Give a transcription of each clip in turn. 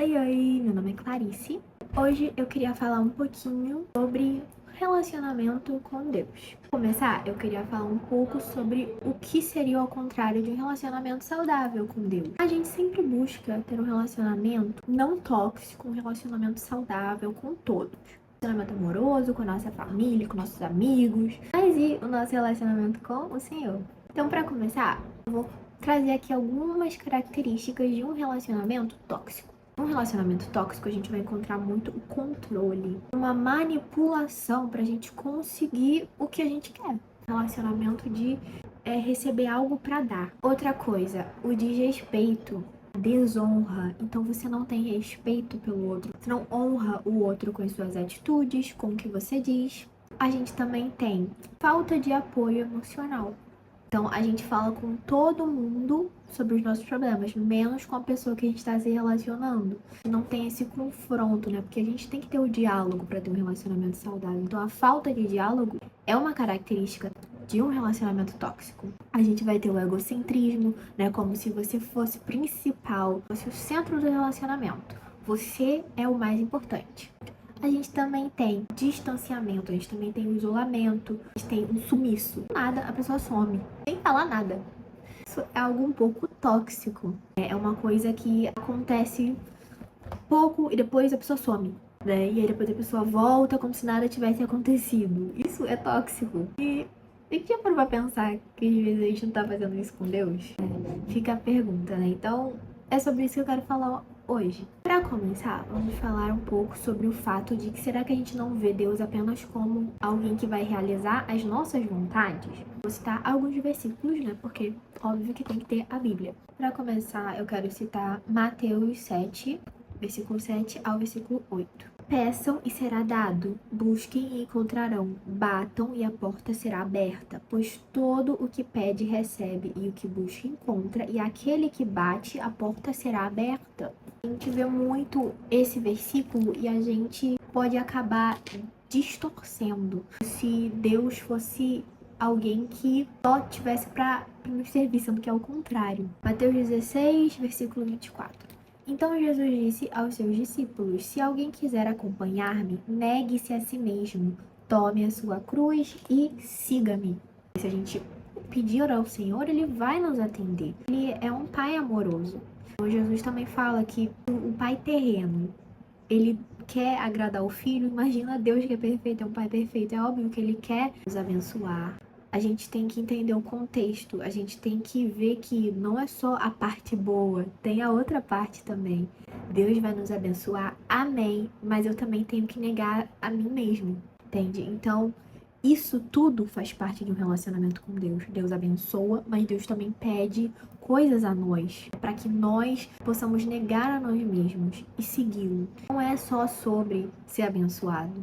Oi, oi, meu nome é Clarice. Hoje eu queria falar um pouquinho sobre relacionamento com Deus. Para começar, eu queria falar um pouco sobre o que seria ao contrário de um relacionamento saudável com Deus. A gente sempre busca ter um relacionamento não tóxico, um relacionamento saudável com todos. Relacionamento amoroso, com a nossa família, com nossos amigos. Mas e o nosso relacionamento com o Senhor? Então, para começar, eu vou trazer aqui algumas características de um relacionamento tóxico. Um relacionamento tóxico, a gente vai encontrar muito o controle, uma manipulação pra gente conseguir o que a gente quer. Relacionamento de receber algo pra dar. Outra coisa, o desrespeito, a desonra. Então você não tem respeito pelo outro, você não honra o outro com as suas atitudes, com o que você diz. A gente também tem falta de apoio emocional. Então, a gente fala com todo mundo sobre os nossos problemas, menos com a pessoa que a gente está se relacionando. Não tem esse confronto, né? Porque a gente tem que ter o diálogo para ter um relacionamento saudável. Então, a falta de diálogo é uma característica de um relacionamento tóxico. A gente vai ter o egocentrismo, né? Como se você fosse o principal, fosse o centro do relacionamento. Você é o mais importante. A gente também tem distanciamento, a gente também tem o isolamento, a gente tem um sumiço. Nada, a pessoa some, sem falar nada. Isso é algo um pouco tóxico. É uma coisa que acontece pouco e depois a pessoa some, né? E aí depois a pessoa volta como se nada tivesse acontecido. Isso é tóxico. E já parou pra pensar que às vezes a gente não tá fazendo isso com Deus? Fica a pergunta, né? Então, é sobre isso que eu quero falar hoje. Para começar, vamos falar um pouco sobre o fato de que será que a gente não vê Deus apenas como alguém que vai realizar as nossas vontades? Vou citar alguns versículos, né? Porque óbvio que tem que ter a Bíblia. Para começar, eu quero citar Mateus 7, versículo 7 ao versículo 8. Peçam e será dado, busquem e encontrarão, batam e a porta será aberta, pois todo o que pede recebe e o que busca encontra, e aquele que bate, a porta será aberta. A gente vê muito esse versículo e a gente pode acabar distorcendo. Se Deus fosse alguém que só tivesse para nos servir, sendo que é o contrário. Mateus 16, versículo 24. Então Jesus disse aos seus discípulos: Se alguém quiser acompanhar-me, negue-se a si mesmo, tome a sua cruz e siga-me. Se a gente pedir ao Senhor, Ele vai nos atender. Ele é um Pai amoroso. Então, Jesus também fala que o Pai terreno, Ele quer agradar o Filho. Imagina Deus que é perfeito, é um Pai perfeito. É óbvio que Ele quer nos abençoar. A gente tem que entender o contexto, a gente tem que ver que não é só a parte boa, tem a outra parte também. Deus vai nos abençoar, amém, mas eu também tenho que negar a mim mesmo, entende? Então, isso tudo faz parte de um relacionamento com Deus. Deus abençoa, mas Deus também pede coisas a nós, para que nós possamos negar a nós mesmos e segui-lo. Não é só sobre ser abençoado.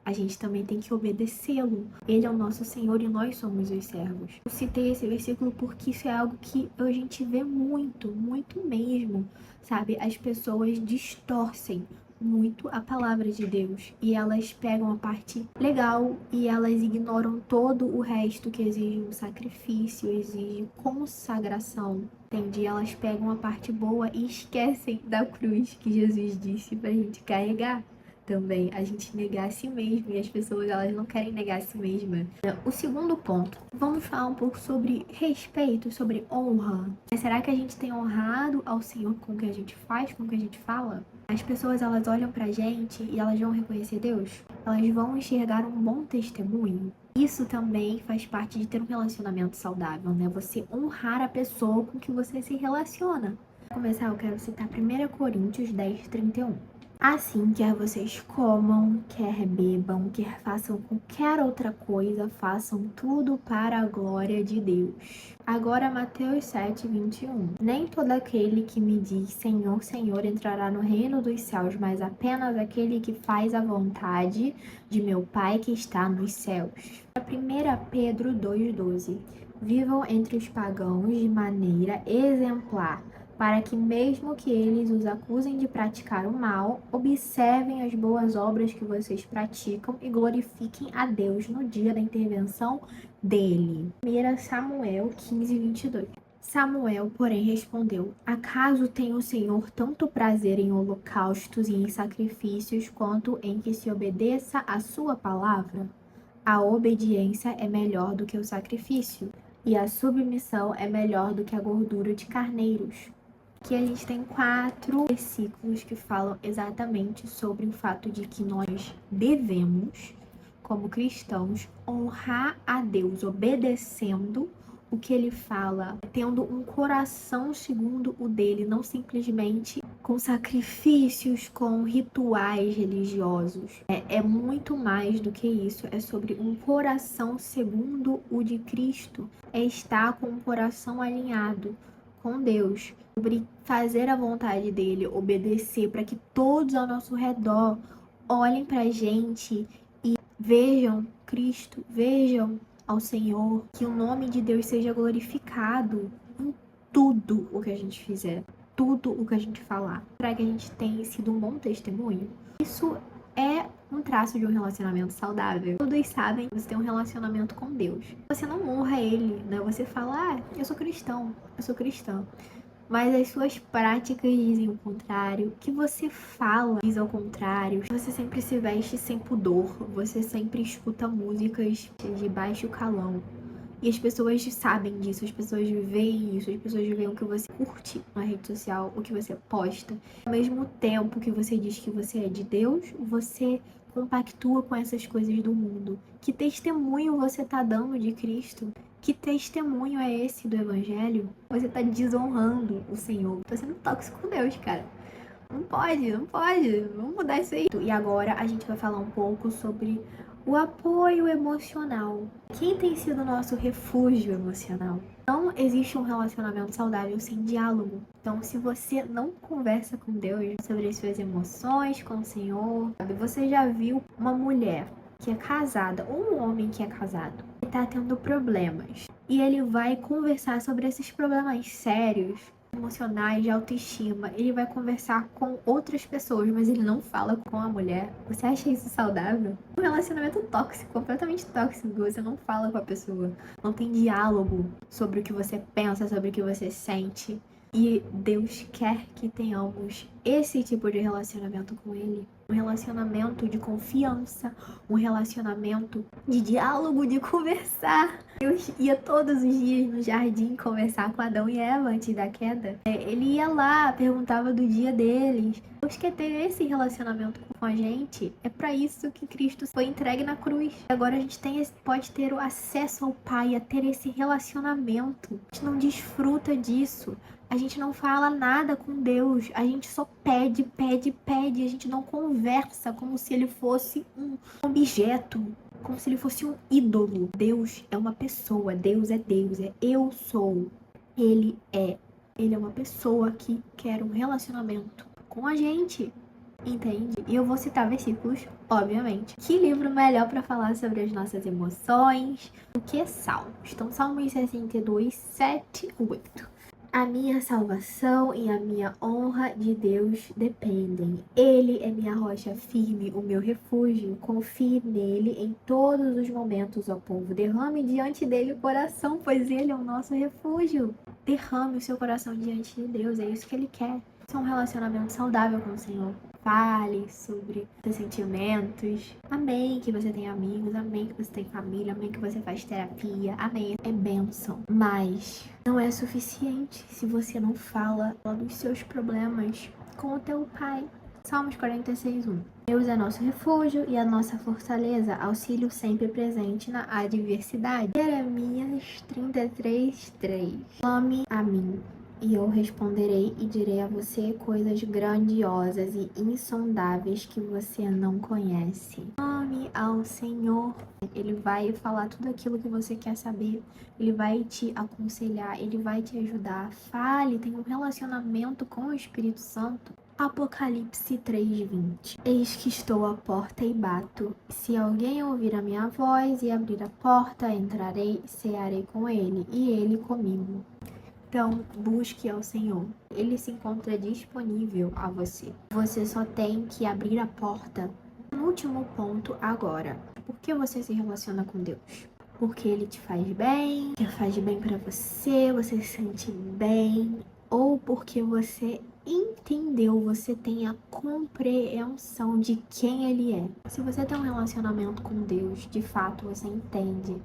A gente também tem que obedecê-lo. Ele é o nosso Senhor e nós somos os servos. Eu citei esse versículo porque isso é algo que a gente vê muito, muito mesmo, sabe? As pessoas distorcem muito a palavra de Deus e elas pegam a parte legal e elas ignoram todo o resto que exige um sacrifício, exige consagração. Entende? Elas pegam a parte boa e esquecem da cruz que Jesus disse pra gente carregar. Também a gente negar a si mesmo e as pessoas elas não querem negar a si mesma. O segundo ponto, vamos falar um pouco sobre respeito, sobre honra. Será que a gente tem honrado ao Senhor com o que a gente faz, com o que a gente fala? As pessoas elas olham pra gente e elas vão reconhecer Deus? Elas vão enxergar um bom testemunho? Isso também faz parte de ter um relacionamento saudável, né? Você honrar a pessoa com que você se relaciona. Para começar, eu quero citar 1 Coríntios 10:31. Assim, quer vocês comam, quer bebam, quer façam qualquer outra coisa, façam tudo para a glória de Deus. Agora, Mateus 7:21. Nem todo aquele que me diz Senhor, Senhor entrará no reino dos céus, mas apenas aquele que faz a vontade de meu Pai que está nos céus. 1 Pedro 2:12. Vivam entre os pagãos de maneira exemplar, para que mesmo que eles os acusem de praticar o mal, observem as boas obras que vocês praticam e glorifiquem a Deus no dia da intervenção dele. 1 Samuel 15:22. Samuel, porém, respondeu: Acaso tem o Senhor tanto prazer em holocaustos e em sacrifícios, quanto em que se obedeça a sua palavra? A obediência é melhor do que o sacrifício, e a submissão é melhor do que a gordura de carneiros. Aqui a gente tem 4 versículos que falam exatamente sobre o fato de que nós devemos, como cristãos, honrar a Deus obedecendo o que ele fala, tendo um coração segundo o dele, não simplesmente com sacrifícios, com rituais religiosos. É muito mais do que isso, é sobre um coração segundo o de Cristo, é estar com o coração alinhado com Deus, sobre fazer a vontade dele, obedecer para que todos ao nosso redor olhem para a gente e vejam Cristo, vejam ao Senhor, que o nome de Deus seja glorificado em tudo o que a gente fizer, tudo o que a gente falar, para que a gente tenha sido um bom testemunho. Isso é um traço de um relacionamento saudável. Todos sabem que você tem um relacionamento com Deus. Você não honra ele, né? Você fala, eu sou cristão, eu sou cristã. Mas as suas práticas dizem o contrário, o que você fala diz ao contrário. Você sempre se veste sem pudor, você sempre escuta músicas de baixo calão. E as pessoas sabem disso, as pessoas veem isso, as pessoas veem o que você curte na rede social, o que você posta. Ao mesmo tempo que você diz que você é de Deus, você compactua com essas coisas do mundo. Que testemunho você tá dando de Cristo? Que testemunho é esse do Evangelho? Você tá desonrando o Senhor. Tá sendo tóxico com Deus, cara. Não pode, não pode. Vamos mudar isso aí. E agora a gente vai falar um pouco sobre o apoio emocional. Quem tem sido o nosso refúgio emocional? Não existe um relacionamento saudável sem diálogo. Então, se você não conversa com Deus sobre as suas emoções, com o Senhor, sabe? Você já viu uma mulher que é casada ou um homem que é casado e tá tendo problemas e ele vai conversar sobre esses problemas sérios, emocionais, de autoestima, ele vai conversar com outras pessoas, mas ele não fala com a mulher. Você acha isso saudável? Um relacionamento tóxico, completamente tóxico, você não fala com a pessoa, não tem diálogo sobre o que você pensa, sobre o que você sente. E Deus quer que tenhamos esse tipo de relacionamento com Ele. Um relacionamento de confiança, um relacionamento de diálogo, de conversar. Deus ia todos os dias no jardim conversar com Adão e Eva antes da queda. Ele ia lá, perguntava do dia deles. Deus quer ter esse relacionamento com a gente. É para isso que Cristo foi entregue na cruz. Agora a gente pode ter o acesso ao Pai, a ter esse relacionamento. A gente não desfruta disso. A gente não fala nada com Deus, a gente só pede, pede, pede, a gente não conversa como se ele fosse um objeto, como se ele fosse um ídolo. Deus é uma pessoa, Deus é eu sou, Ele é uma pessoa que quer um relacionamento com a gente, entende? E eu vou citar versículos, obviamente. Que livro melhor para falar sobre as nossas emoções do que Salmos? Então, Salmos 62, 7, 8. A minha salvação e a minha honra de Deus dependem. Ele é minha rocha firme, o meu refúgio. Confie nele em todos os momentos, ó povo. Derrame diante dele o coração, pois ele é o nosso refúgio. Derrame o seu coração diante de Deus, é isso que ele quer. Isso é um relacionamento saudável com o Senhor. Fale sobre seus sentimentos. Amém que você tem amigos, amém que você tem família, amém que você faz terapia, amém. É bênção. Mas não é suficiente se você não fala dos seus problemas com o teu pai. Salmos 46:1. Deus é nosso refúgio e a nossa fortaleza, auxílio sempre presente na adversidade. Jeremias 33:3. Clame a mim e eu responderei e direi a você coisas grandiosas e insondáveis que você não conhece. Clame ao Senhor. Ele vai falar tudo aquilo que você quer saber. Ele vai te aconselhar, ele vai te ajudar. Fale, tenha um relacionamento com o Espírito Santo. Apocalipse 3:20. Eis que estou à porta e bato. Se alguém ouvir a minha voz e abrir a porta, entrarei e cearei com ele, e ele comigo. Então, busque ao Senhor. Ele se encontra disponível a você. Você só tem que abrir a porta. No último ponto agora. Por que você se relaciona com Deus? porque ele te faz bem, que faz bem pra você, você se sente bem, ou porque você entendeu, você tem a compreensão de quem ele é. Se você tem um relacionamento com Deus, de fato você entende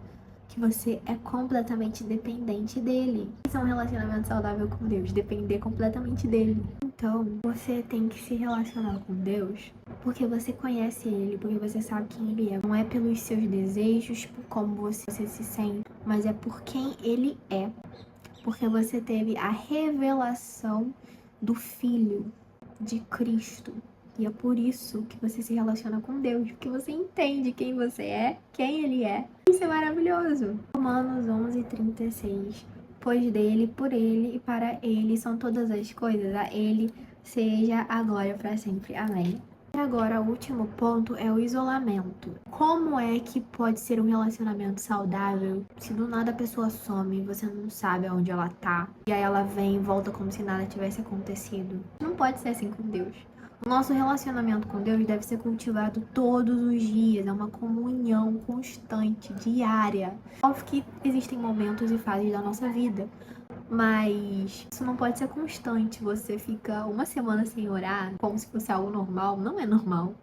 que você é completamente dependente dele. Isso é um relacionamento saudável com Deus, depender completamente dele. Então, você tem que se relacionar com Deus porque você conhece ele, porque você sabe quem ele é. Não é pelos seus desejos, por como você se sente, mas é por quem ele é. Porque você teve a revelação do Filho de Cristo. E é por isso que você se relaciona com Deus, porque você entende quem você é, quem ele é. Isso é maravilhoso. Romanos 11:36. Pois dele, por ele e para ele são todas as coisas. A ele seja a glória para sempre. Amém. E agora, o último ponto é o isolamento. Como é que pode ser um relacionamento saudável se do nada a pessoa some, você não sabe aonde ela tá, e aí ela vem e volta como se nada tivesse acontecido? Não pode ser assim com Deus. O nosso relacionamento com Deus deve ser cultivado todos os dias, é uma comunhão constante, diária. Óbvio que existem momentos e fases da nossa vida, mas isso não pode ser constante. Você fica uma semana sem orar como se fosse algo normal. Não é normal.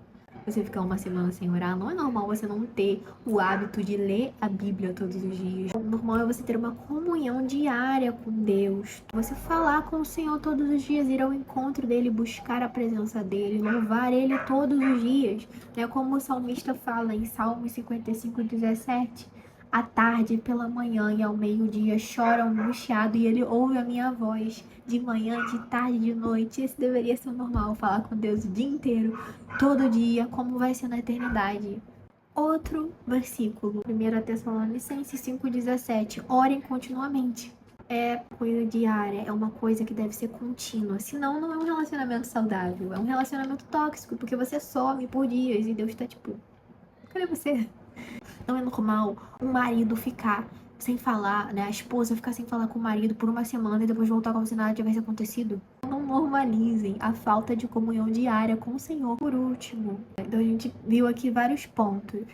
Você ficar uma semana sem orar, não é normal você não ter o hábito de ler a Bíblia todos os dias. O normal é você ter uma comunhão diária com Deus. Você falar com o Senhor todos os dias, ir ao encontro dele, buscar a presença dele, louvar ele todos os dias. Né? Como o salmista fala em Salmos 55:17. À tarde, pela manhã e ao meio-dia chora angustiado e ele ouve a minha voz. De manhã, de tarde, de noite. Esse deveria ser o normal, falar com Deus o dia inteiro, todo dia, como vai ser na eternidade. Outro versículo, 1 Tessalonicenses 5:17. Orem continuamente. É coisa diária, é uma coisa que deve ser contínua. Senão, não é um relacionamento saudável. É um relacionamento tóxico, porque você some por dias e Deus tá tipo, cadê você? Não é normal um marido ficar sem falar, né? A esposa ficar sem falar com o marido por uma semana e depois voltar como se nada tivesse acontecido. Não normalizem a falta de comunhão diária com o Senhor. Por último, então a gente viu aqui vários pontos.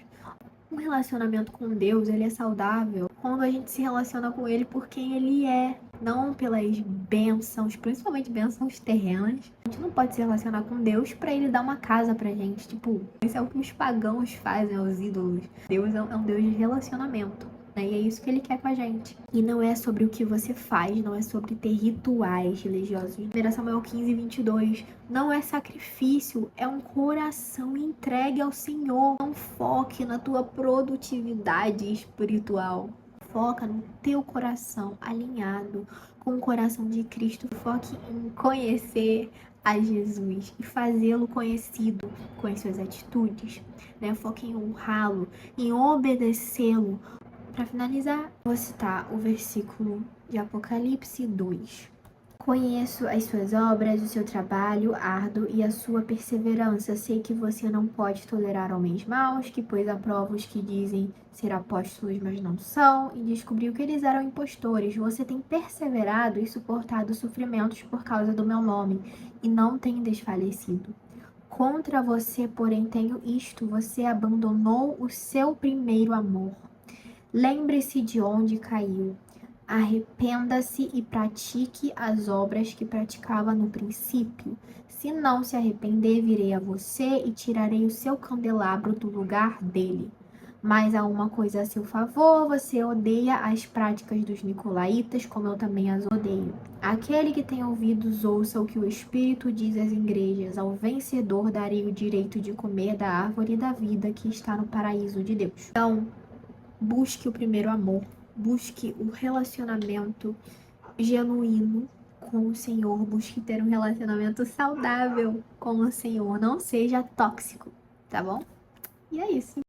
Um relacionamento com Deus, ele é saudável quando a gente se relaciona com ele por quem ele é, não pelas bênçãos, principalmente bênçãos terrenas. A gente não pode se relacionar com Deus pra ele dar uma casa pra gente, tipo, isso é o que os pagãos fazem aos ídolos. Deus é um Deus de relacionamento. E é isso que ele quer com a gente. E não é sobre o que você faz, não é sobre ter rituais religiosos. 1 Samuel 15:22. Não é sacrifício, é um coração entregue ao Senhor. Não foque na tua produtividade espiritual. Foca no teu coração alinhado com o coração de Cristo. Foque em conhecer a Jesus e fazê-lo conhecido com as suas atitudes. Né? Foque em honrá-lo, em obedecê-lo. Para finalizar, vou citar o versículo de Apocalipse 2. Conheço as suas obras, o seu trabalho árduo e a sua perseverança. Sei que você não pode tolerar homens maus, que pois aprova os que dizem ser apóstolos, mas não são, e descobriu que eles eram impostores. Você tem perseverado e suportado sofrimentos por causa do meu nome, e não tem desfalecido. Contra você, porém, tenho isto: você abandonou o seu primeiro amor. Lembre-se de onde caiu. Arrependa-se e pratique as obras que praticava no princípio. Se não se arrepender, virei a você e tirarei o seu candelabro do lugar dele. Mas há uma coisa a seu favor: você odeia as práticas dos nicolaítas, como eu também as odeio. Aquele que tem ouvidos, ouça o que o Espírito diz às igrejas. Ao vencedor darei o direito de comer da árvore da vida que está no paraíso de Deus. Então, busque o primeiro amor, busque o relacionamento genuíno com o Senhor, busque ter um relacionamento saudável com o Senhor, não seja tóxico, tá bom? E é isso.